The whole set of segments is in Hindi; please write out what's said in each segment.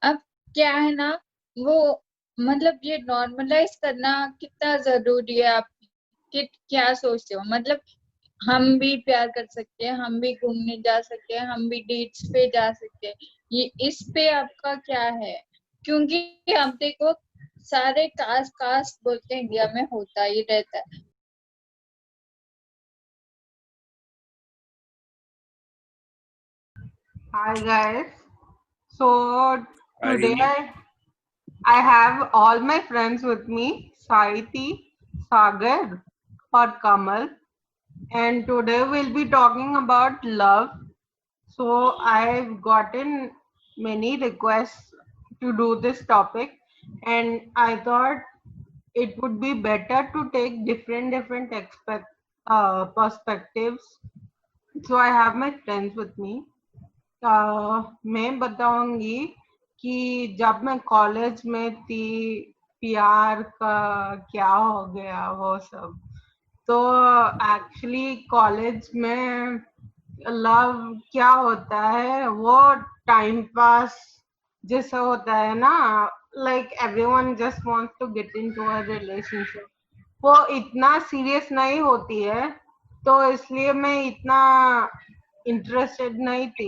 अब क्या है ना, वो मतलब ये नॉर्मलाइज करना कितना जरूरी है, आप क्या सोचते हो? मतलब हम भी प्यार कर सकते हैं, हम भी घूमने जा सकते हैं, हम भी डेट्स पे जा सकते हैं, ये इस पे आपका क्या है? क्योंकि हम देखो सारे कास्ट कास्ट बोलते हैं, इंडिया में होता ही रहता है। Hi guys. So Hi, today Rini. I have all my friends with me, Saiti, Sagar, or Kamal, and today we'll be talking about love. So I've gotten many requests to do this topic, and I thought it would be better to take different perspectives. So I have my friends with me. मैं बताऊंगी कि जब मैं कॉलेज में थी, प्यार का क्या हो गया वो सब। तो एक्चुअली कॉलेज में लव क्या होता है, वो टाइम पास जैसा होता है ना, like everyone just wants to get into a relationship. वो इतना सीरियस नहीं होती है, तो इसलिए मैं इतना इंटरेस्टेड नहीं थी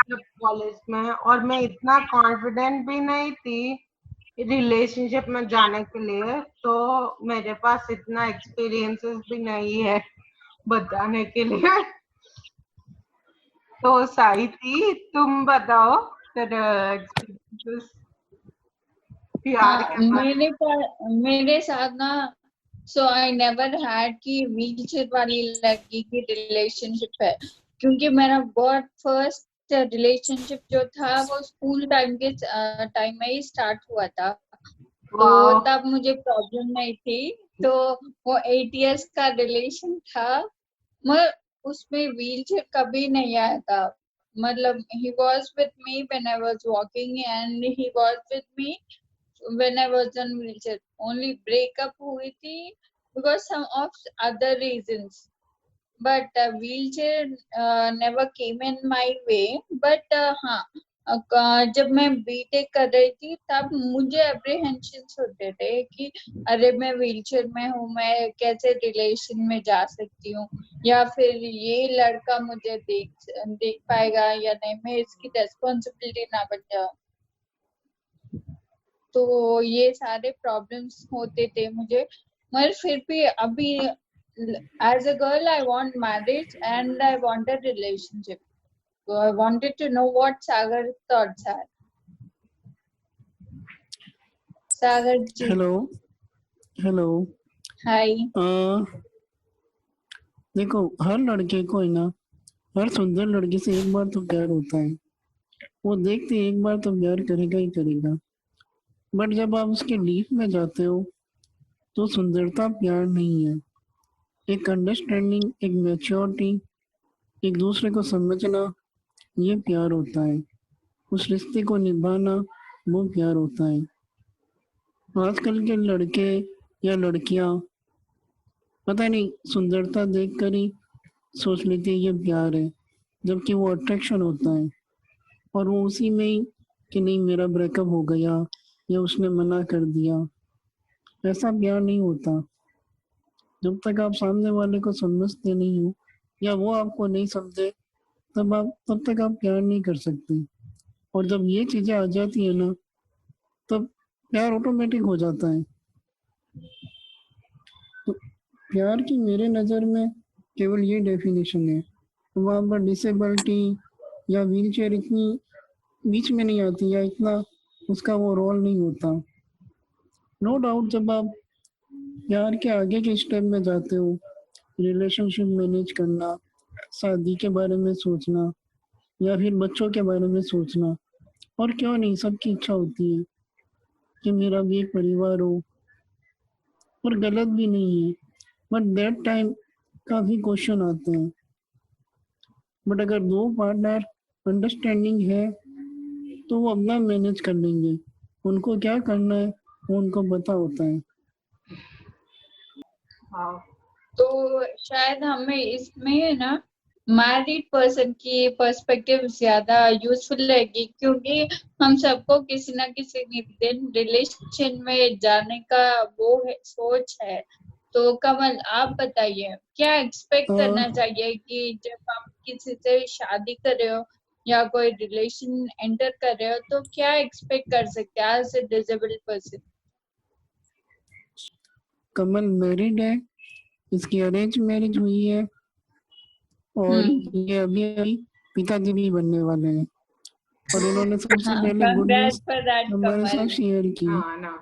जब कॉलेज में, और मैं इतना कॉन्फिडेंट भी नहीं थी रिलेशनशिप में जाने के लिए। तो मेरे पास इतना एक्सपीरियंसेस भी नहीं है बताने के लिए। तो साहिती, तुम बताओ तेरे एक्सपीरियंसेस प्यार हाँ, के बारे मेरे साथ ना, सो आई नेवर हैड कि व्हील चेयर वाली लड़की की रिलेशनशिप है। क्योंकि मेरा बहुत फर्स्ट रिलेशनशिप जो था वो स्कूल टाइम के टाइम में ही स्टार्ट हुआ था। में। तो वाओ। तब मुझे प्रॉब्लम नहीं थी। तो वो 8 इयर्स का रिलेशन था, मगर उसमें व्हील चेयर कभी नहीं आया था। मतलब he was with me when I was walking and he was with me when I was on wheelchair. Only breakup हुई थी because some of other reasons. But wheelchair never came in my way. But हाँ, जब मैं बीटेक कर रही थी तब मुझे अप्रीहेंशंस होते थे कि अरे मैं व्हीलचेयर में हूँ, मैं कैसे रिलेशन में जा सकती हूँ, या फिर ये लड़का मुझे देख पाएगा या नहीं, मैं इसकी रेस्पॉन्सिबिलिटी ना बन जाऊँ। तो ये सारे प्रॉब्लम्स होते थे मुझे। मगर फिर भी अभी as a girl I want marriage and I want a relationship. So I wanted to know what Sagar's thoughts are. Sagar ji, hello hello. hi. देखो, हर लड़के को है ना, हर सुंदर लड़की से एक बार तो प्यार होता है। वो देखते ही एक बार तो प्यार करेगा ही करेगा। बट जब आप उसके डीप में जाते हो तो सुंदरता प्यार नहीं है। एक अंडरस्टैंडिंग, एक मैच्योरिटी, एक दूसरे को समझना, ये प्यार होता है। उस रिश्ते को निभाना, वो प्यार होता है। आजकल के लड़के या लड़कियां पता नहीं सुंदरता देखकर ही सोच लेती है ये प्यार है, जबकि वो अट्रैक्शन होता है। और वो उसी में ही कि नहीं मेरा ब्रेकअप हो गया या उसने मना कर दिया, ऐसा प्यार नहीं होता। जब तक आप सामने वाले को समझते नहीं हो या वो आपको नहीं समझे, तब तक आप प्यार नहीं कर सकते। और जब ये चीजें आ जाती है ना, तब प्यार ऑटोमेटिक हो जाता है। तो प्यार की मेरे नज़र में केवल ये डेफिनेशन है। वहाँ पर डिसेबिलिटी या व्हील चेयर इतनी बीच में नहीं आती, या इतना उसका वो रोल नहीं होता। नो डाउट, जब आप प्यार के आगे के स्टेप में जाते हो, रिलेशनशिप मैनेज करना, शादी के बारे में सोचना, या फिर बच्चों के बारे में सोचना, और क्यों नहीं, सबकी इच्छा होती है कि मेरा भी एक परिवार हो, और गलत भी नहीं है। बट दैट टाइम काफ़ी क्वेश्चन आते हैं। बट अगर दो पार्टनर अंडरस्टैंडिंग है तो वो अपना मैनेज कर लेंगे। उनको क्या करना है वो उनको पता होता है। वाओ। तो शायद हमें इसमें है ना, मैरिड पर्सन की पर्सपेक्टिव ज्यादा यूजफुल रहेगी, क्योंकि हम सबको किसी ना किसी दिन रिलेशन में जाने का वो है, सोच है। तो कमल आप बताइए क्या एक्सपेक्ट करना चाहिए कि जब आप किसी से शादी कर रहे हो या कोई रिलेशन एंटर कर रहे हो तो क्या एक्सपेक्ट कर सकते हैं as a disabled person? Kamal married है, इसकी अरेंज मैरिज हुई है और ये अभी अभी पिताजी भी बनने वाले हैं और उन्होंने सबसे हाँ, पहले good news congrats for that हमारे साथ कमल। शेयर की। हाँ ना।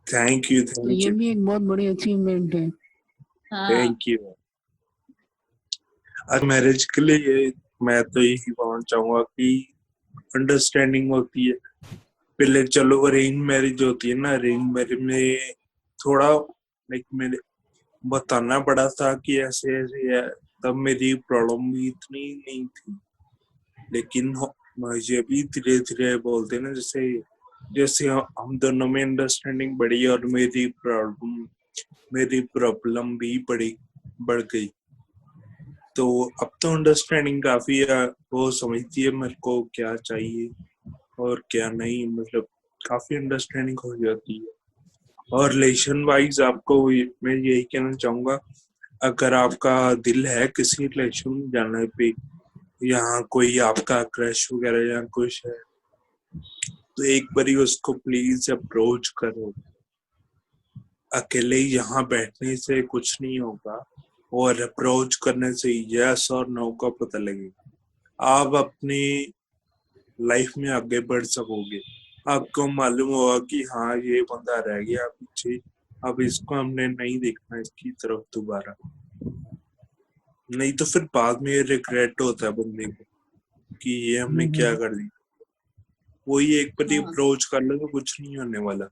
थैंक यू, तो ये भी एक बहुत बड़ी अचीवमेंट है। हाँ थैंक यू। आज मैरिज के लिए मैं तो यही बोलना चाहूंगा कि अंडरस्टैंडिंग होती है। पहले चलो अरेंज मैरिज होती है ना, अरेंज मैरिज में थोड़ा लाइक मेरे बताना पड़ा था कि ऐसे ऐसे है, तब मेरी प्रॉब्लम भी इतनी नहीं थी। लेकिन मुझे भी धीरे धीरे बोलते ना, जैसे जैसे हम दोनों में अंडरस्टैंडिंग बढ़ी और मेरी प्रॉब्लम भी बढ़ गई। तो अब तो अंडरस्टैंडिंग काफी है, वो समझती है मेरे को क्या चाहिए और क्या नहीं, मतलब काफी अंडरस्टैंडिंग हो जाती है। और रिलेशन वाइज आपको मैं यही कहना चाहूंगा, अगर आपका दिल है किसी रिलेशन में जाने पे, यहाँ कोई आपका क्रश वगैरह या कुछ है, तो एक बारी उसको प्लीज अप्रोच करो। अकेले यहाँ बैठने से कुछ नहीं होगा और अप्रोच करने से यस और नो का पता लगेगा। आप अपनी लाइफ में आगे बढ़ सकोगे। आपको मालूम होगा कि हाँ ये बंदा रह गया पीछे, अब इसको हमने नहीं देखना इसकी तरफ दोबारा। नहीं तो फिर बाद में रिग्रेट होता है बंदे को कि ये हमने क्या कर दिया। वही एक बार अप्रोच कर लो तो कुछ नहीं होने वाला,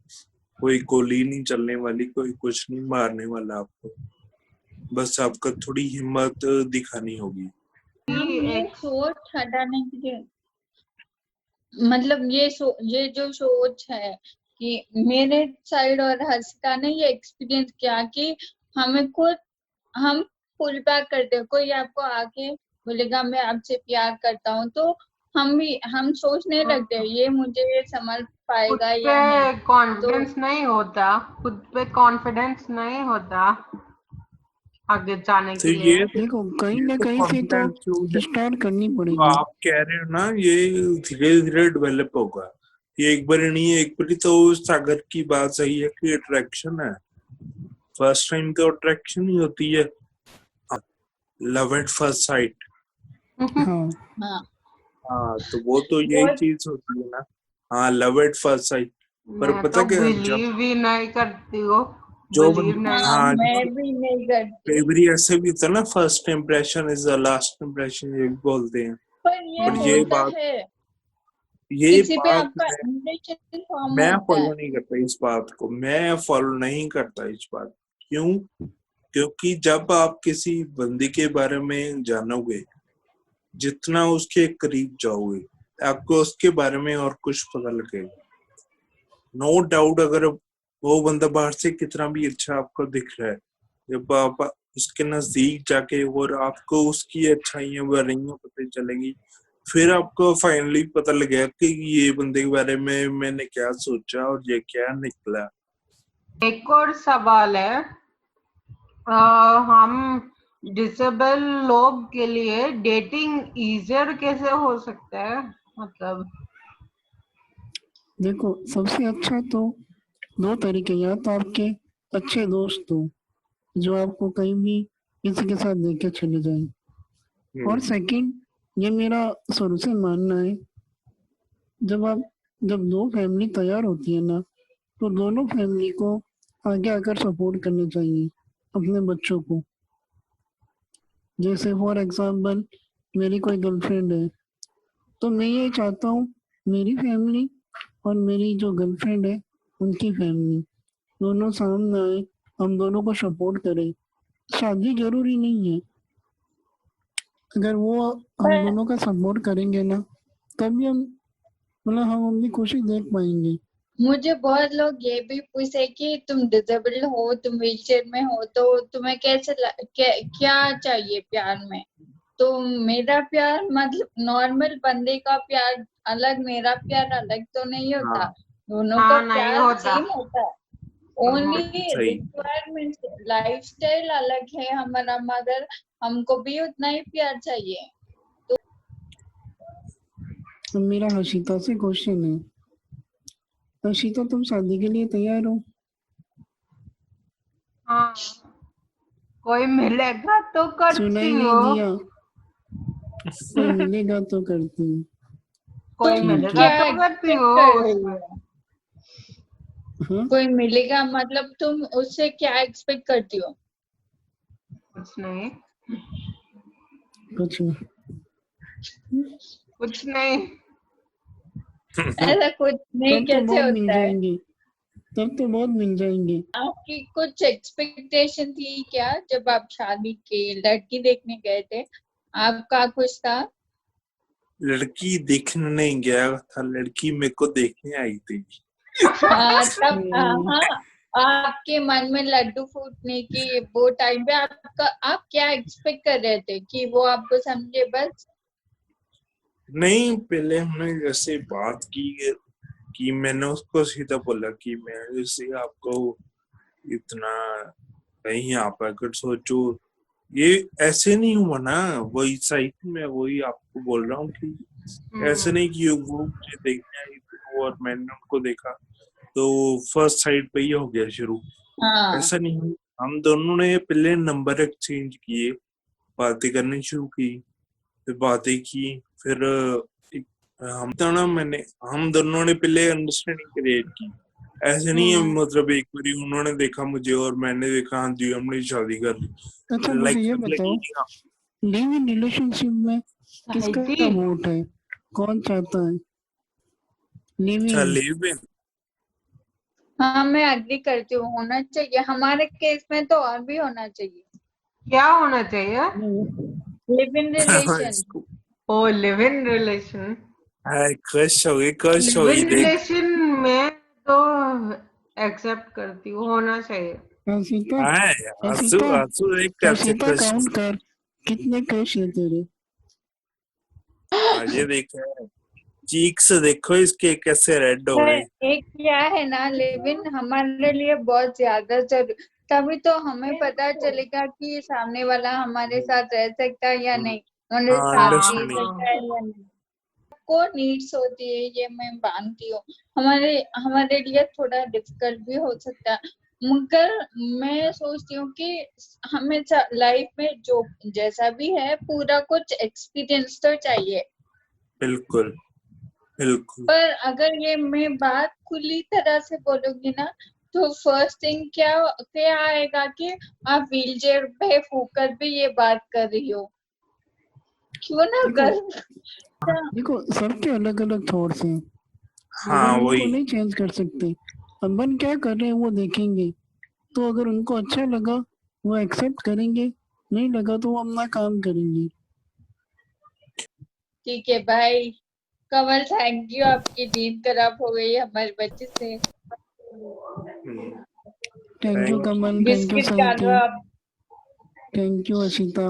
कोई गोली नहीं चलने वाली, कोई कुछ नहीं मारने वाला आपको, बस आपका थोड़ी हिम्मत दिखानी होगी। हम ये सोच हटाने के लिए, मतलब ये जो सोच है कि मेरे साइड और हर्षिता ने ये एक्सपीरियंस किया कि हमें खुद हम पुल बैक करते हैं। कोई आपको आके बोलेगा मैं आपसे प्यार करता हूँ तो हम सोचने लगते हैं ये मुझे समझ खुद पाएगा पे या नहीं। तो कॉन्फिडेंस नहीं होता, खुद पे कॉन्फिडेंस नहीं होता आगे जाने तो के लिए। देखो कहीं ना तो कहीं से तो कॉन्फिडेंस स्टार्ट करनी जो पड़ेगी। आप कह रहे हो ना, ये धीरे धीरे डेवलप होगा। ये एक बार नहीं है, एक बार तो सागर की बात सही है कि अट्रैक्शन है, फर्स्ट टाइम तो अट्रैक्शन ही होती है, लव एट फर्स्ट साइट। हाँ हाँ, हाँ तो वो तो यही वो चीज होती है ना। हाँ लव एट फर्स्ट साइट। पर मैं पता तो क्या, जब बिलीव ही नहीं करती हूँ, जो बिलीव नहीं। हाँ हाँ मैं भी नहीं करती। कई बार ऐसे भी होता है ना, first impression is the last impression, ये भी बोलते हैं। पर ये बट होता है, ये किसी पे बात आपका इम्प्रेशन फॉर्म मैं होता है। फॉलो नहीं करता इस बात को, मैं फॉलो नहीं करता इस बात। क्यों? क्योंकि जब आप किसी बंदे के बारे में जानोगे, जितना उसके करीब जाओगे, आपको उसके बारे में और कुछ पता लगेगा। नो डाउट, अगर वो बंदा बाहर से कितना भी अच्छा आपको दिख रहा है, जब आप उसके नजदीक जाके और आपको उसकी अच्छाइयां बुराइयां पता चलेंगी, फिर आपको फाइनली पता लगेगा कि ये बंदे के बारे में मैंने क्या सोचा और ये क्या निकला। एक और सवाल है, हम डिसेबल लोग के लिए डेटिंग इजियर कैसे हो सकता है? मतलब देखो सबसे अच्छा तो दो तरीके, या तो आपके अच्छे दोस्त हो जो आपको कहीं भी किसी के साथ लेके चले जाए, और सेकंड ये मेरा शुरू से मानना है, जब दो फैमिली तैयार होती है ना तो दोनों फैमिली को आगे आकर सपोर्ट करने चाहिए अपने बच्चों को। जैसे फॉर एग्जाम्पल मेरी कोई गर्लफ्रेंड है तो मैं ये चाहता हूँ मेरी फैमिली और मेरी जो गर्लफ्रेंड है उनकी फैमिली दोनों सामने आए, हम दोनों को सपोर्ट करें। शादी जरूरी नहीं है, अगर वो हम पर दोनों का सपोर्ट करेंगे ना तभी हम मतलब हम अपनी खुशी देख पाएंगे। मुझे बहुत लोग ये भी पूछे कि तुम डिसेबल्ड हो, तुम व्हीलचेयर में हो, तो तुम्हें क्या चाहिए प्यार में। तो मेरा प्यार मतलब नॉर्मल बंदे का प्यार अलग, मेरा प्यार अलग तो नहीं होता, हाँ दोनों का हाँ नहीं प्यार होता। सेम होता है। ओनली सही। रिक्वायरमेंट, लाइफस्टाइल अलग है हमारा, मगर हमको भी उतना ही प्यार चाहिए। अब मेरा हर्षिता से क्वेश्चन है, हर्षिता तुम शादी के लिए तैयार हो? हाँ कोई मिलेगा तो सुनाई करती नहीं हो। दिया, कोई मिलेगा तो करती हूँ। कोई तुम ठीक मिलेगा है। क्या तो करती एक्सपेक्ट हो। कर रही हो? हाँ कोई मिलेगा मतलब तुम उससे क्या एक्सपेक्ट करती हो? कुछ नहीं, कुछ नहीं। कुछ नहीं। ऐसा कुछ नहीं तब तो कैसे बहुत मिल होता है? जाएंगे, तब तो बहुत मिल जाएंगे। आपकी कुछ एक्सपेक्टेशन थी क्या जब आप शादी के लड़की देखने गए थे? आपका कुछ था? लड़की देखने नहीं गया था, लड़की मेरे को देखने आई थी। हाँ तब हम्म, हाँ, आपके मन में लड्डू फूटने की वो टाइम पे आप क्या एक्सपेक्ट कर रहे थे कि वो आपको समझे बस? नहीं, पहले हमने जैसे बात की मैंने उसको सीधा बोला कि मैं जैसे आपको इतना नहीं आप अगर सोचो, ये ऐसे नहीं हुआ ना, वही साइड में वही आपको बोल रहा हूँ कि ऐसे नहीं कि वो मुझे देखने आई थी और मैंने उनको देखा तो फर्स्ट साइड पे ही हो गया शुरू। हाँ ऐसा नहीं, हम दोनों ने पहले नंबर एक्सचेंज किए, बातें करनी शुरू की, फिर बातें की, फिर एक, हम तो ना मैंने हम दोनों ने पहले अंडरस्टैंडिंग क्रिएट की। ऐसे नहीं है मतलब एक बारी उन्होंने देखा मुझे और मैंने देखा, हाँ जी हमने शादी कर ली, अच्छा मुझे लाइक ये मतलब बताओ, कि हाँ। लिव इन रिलेशनशिप में किसका जी वोट है, कौन चाहता है लिव अच्छा इन? लिव इन, हाँ, मैं एग्री करती हूँ, होना चाहिए। हमारे केस में तो और भी होना चाहिए, क्या होना चाहिए? Live in relation. इसको ओ लिव इन रिलेशन। क्रश हो गई, क्रश हो लिव गई इन देख। रिलेशन में तो एक्सेप्ट करती हूँ, होना चाहिए। हर्षिता, हाँ आंसू हर्षिता, आंसू देख कैसे हर्षिता क्रश। काउंट कर, कितने क्रश है तेरे? हाँ ये देखा, चीक्स देखो इसके कैसे रेड हो पर गई। एक क्या है ना, लिव इन हमारे लिए बहुत ज्यादा जरूरी, तभी तो हमें पता चलेगा कि सामने वाला हमारे साथ रह सकता है या नहीं, हमारे हाँ साथ जी अंडरस्टैंडिंग। सकता है या नहीं। को नीड्स होती है, ये मैं मानती हूँ। हमारे हमारे लिए थोड़ा डिफिकल्ट भी हो सकता है, मगर मैं सोचती हूँ कि हमें लाइफ में जो जैसा भी है पूरा कुछ एक्सपीरियंस तो चाहिए। बिल्कुल बिल्कुल। पर अगर ये मैं बात खुली तरह से बोलूंगी ना, तो फर्स्ट थिंग क्या क्या आएगा कि आप व्हीलचेयर पे होकर भी ये बात कर रही हो, क्यों ना देखो, कर। देखो सबके अलग अलग थॉट्स हैं, हाँ अपन उनको वही। नहीं चेंज कर सकते। अपन क्या कर रहे हैं वो देखेंगे, तो अगर उनको अच्छा लगा वो एक्सेप्ट करेंगे, नहीं लगा तो वो अपना काम करेंगे। ठीक है भाई, कमल थैंक यू, आपकी नींद खराब हो गई हमारे बच्चे से। Thank you thank Kamal, thank you biscuit खा लो संकी, आप। Thank you Ashita.